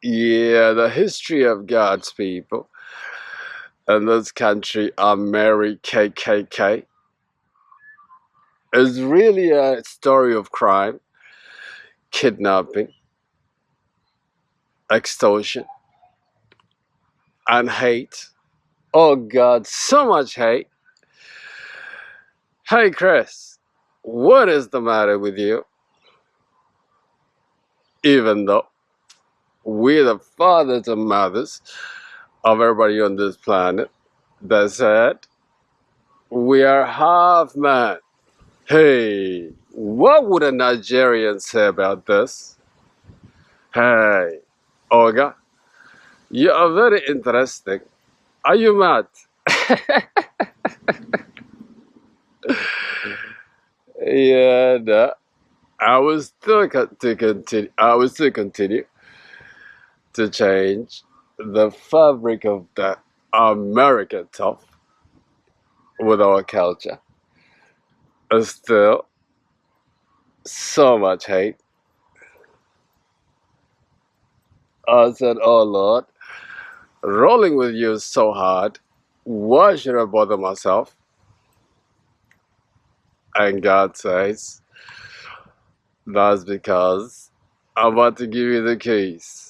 Yeah, the history of God's people in this country are Mary KKK is really a story of crime, kidnapping, extortion, and hate. Oh God, so much hate. Hey Chris, what is the matter with you? Even though we're the fathers and mothers of everybody on this planet, that said, we are half man. Hey, what would a Nigerian say about this? Hey, Olga, you are very interesting. Are you mad? Yeah, no. I will still to continue. I will still continue to change the fabric of the American top with our culture. And still, so much hate. I said, "Oh Lord, rolling with you is so hard. Why should I bother myself?" And God says, "That's because I'm about to give you the keys."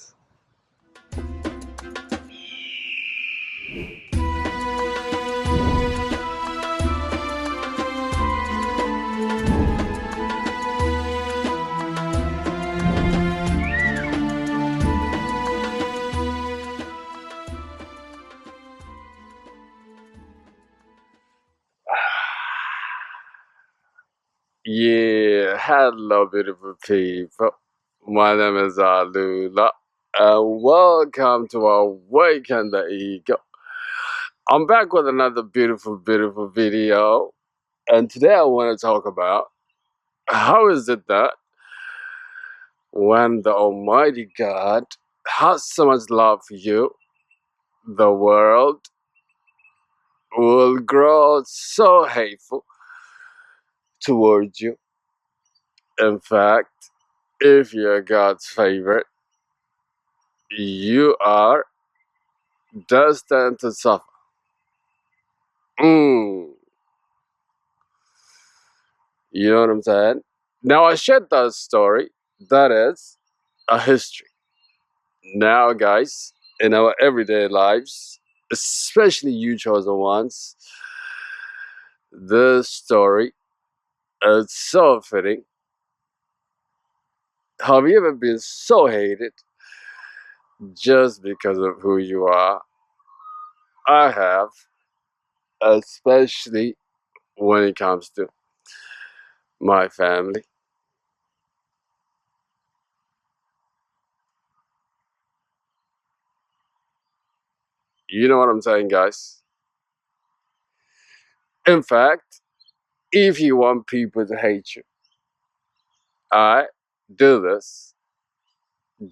Yeah, hello, beautiful people. My name is Alula, and welcome to Awaken the Ego. I'm back with another beautiful, beautiful video, and today I want to talk about how is it that when the Almighty God has so much love for you, the world will grow so hateful towards you. In fact, if you're God's favorite, you are destined to suffer. Mm, you know what I'm saying? Now, I shared that story. That is a history. Now, guys, in our everyday lives, especially you chosen ones, this story is so fitting. Have you ever been so hated just because of who you are? I have, especially when it comes to my family. You know what I'm saying, guys? In fact, if you want people to hate you, I do this.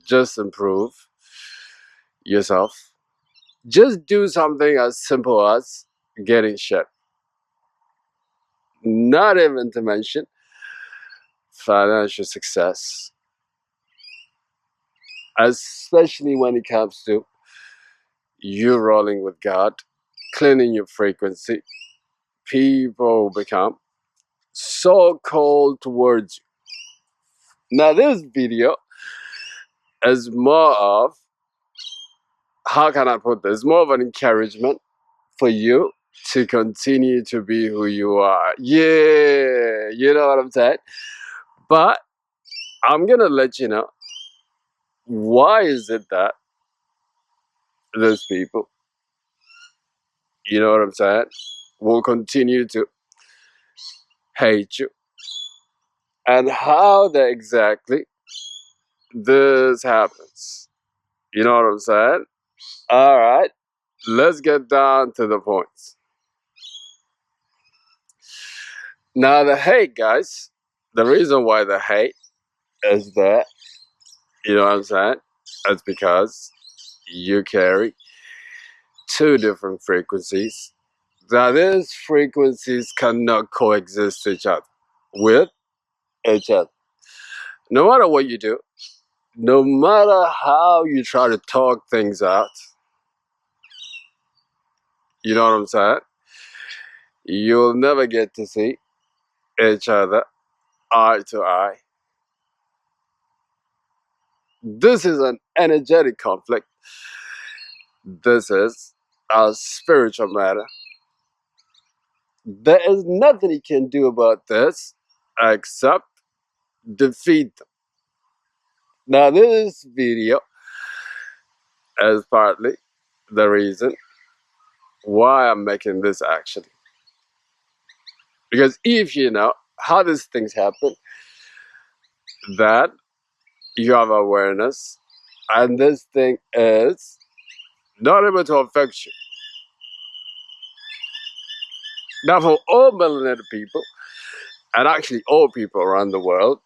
Just improve yourself. Just do something as simple as getting shit. Not even to mention financial success, especially when it comes to you rolling with God, cleaning your frequency. People become so cold towards you. Now, this video is more of, how can I put this? More of an encouragement for you to continue to be who you are. Yeah, you know what I'm saying? But I'm gonna let you know why is it that those people, you know what I'm saying, will continue to hate you and how that exactly this happens. You know what I'm saying? All right, let's get down to the points. Now, the hate, guys, the reason why the hate is that, you know what I'm saying? It's because you carry two different frequencies. That is, frequencies cannot coexist with each other. No matter what you do, no matter how you try to talk things out, you know what I'm saying? You'll never get to see each other eye to eye. This is an energetic conflict. This is a spiritual matter. There is nothing you can do about this except defeat them. Now, this video is partly the reason why I'm making this actually. Because if you know how these things happen, that you have awareness, and this thing is not able to affect you. Now, for all melanated people, and actually all people around the world,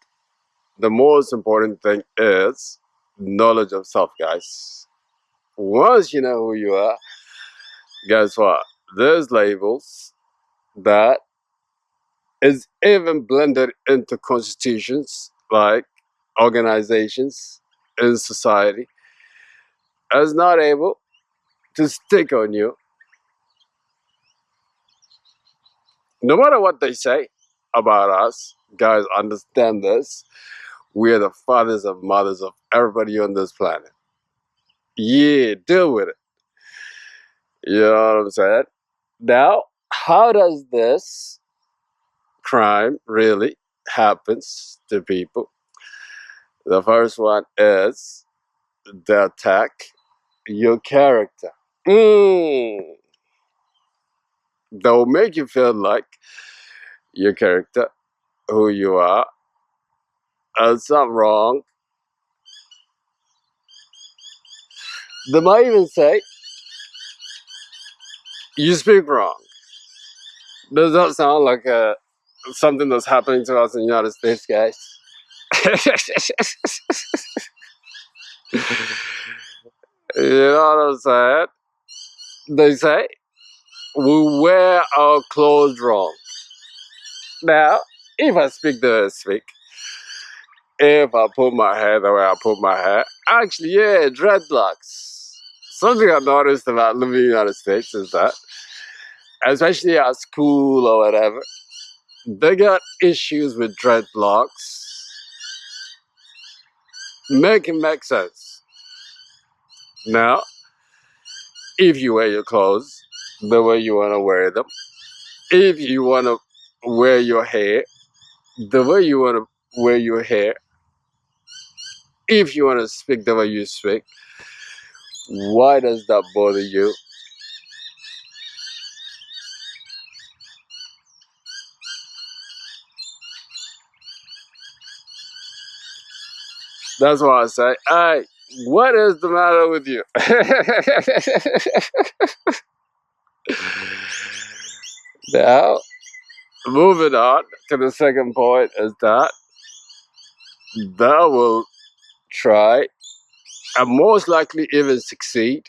the most important thing is knowledge of self, guys. Once you know who you are, guess what? There's labels that is even blended into constitutions, like organizations in society, is not able to stick on you. No matter what they say about us, guys, understand this. We are the fathers and mothers of everybody on this planet. Yeah, deal with it. You know what I'm saying? Now, how does this crime really happens to people? The first one is they attack your character. They'll make you feel like your character, who you are, is something wrong. They might even say, you speak wrong. Does that sound like something that's happening to us in the United States, guys? You know what I'm saying? They say, we wear our clothes wrong. Now, if I speak the way I speak, if I put my hair the way I put my hair, actually, yeah, dreadlocks. Something I noticed about living in the United States is that, especially at school or whatever, they got issues with dreadlocks. Make it make sense. Now, if you wear your clothes the way you want to wear them, if you want to wear your hair the way you want to wear your hair, if you want to speak the way you speak, why does that bother you? That's why I say, hey, what is the matter with you? Now, moving on to the second point is that they will try and most likely even succeed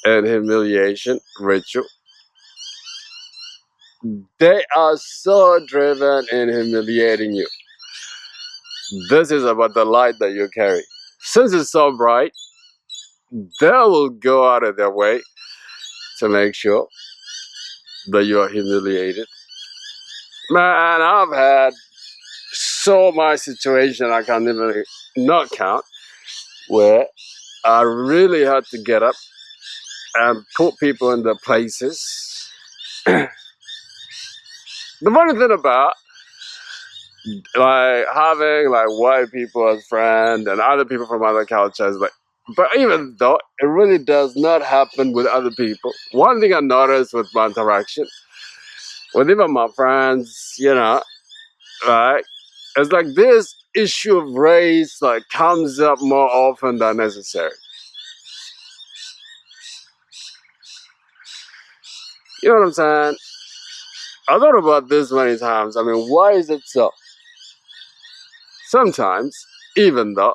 in humiliation ritual. They are so driven in humiliating you. This is about the light that you carry. Since it's so bright, they will go out of their way to make sure that you are humiliated. Man, I've had so much situation I can't even not count where I really had to get up and put people in their places. The funny thing about like having like white people as friends and other people from other cultures, like, but even though it really does not happen with other people, one thing I noticed with my interaction with even my friends, you know, right, it's like this issue of race like comes up more often than necessary. You know what I'm saying? I thought about this many times. I mean, why is it so? Sometimes, even though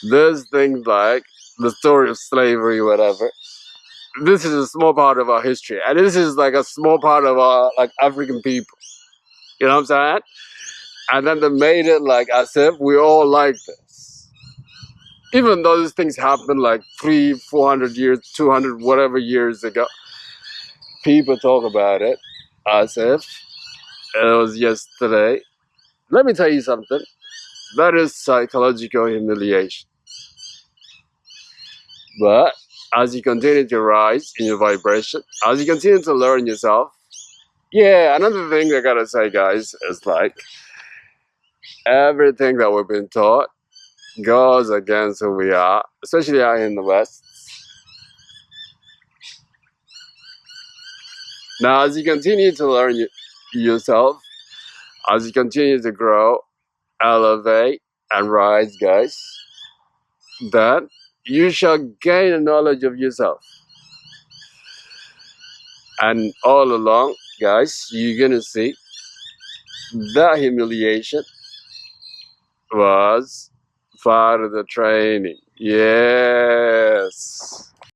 there's things like the story of slavery, whatever, this is a small part of our history, and this is like a small part of our like African people. You know what I'm saying? And then they made it like as if we all like this. Even though these things happened like 300, 400 years, 200, whatever years ago, people talk about it as if it was yesterday. Let me tell you something. That is psychological humiliation. But as you continue to rise in your vibration, as you continue to learn yourself, yeah, another thing I gotta say, guys, is like everything that we've been taught goes against who we are, especially out in the West. Now, as you continue to learn yourself, as you continue to grow, elevate, and rise, guys, then you shall gain a knowledge of yourself. And all along, guys, you're gonna see that humiliation was part of the training. Yeah.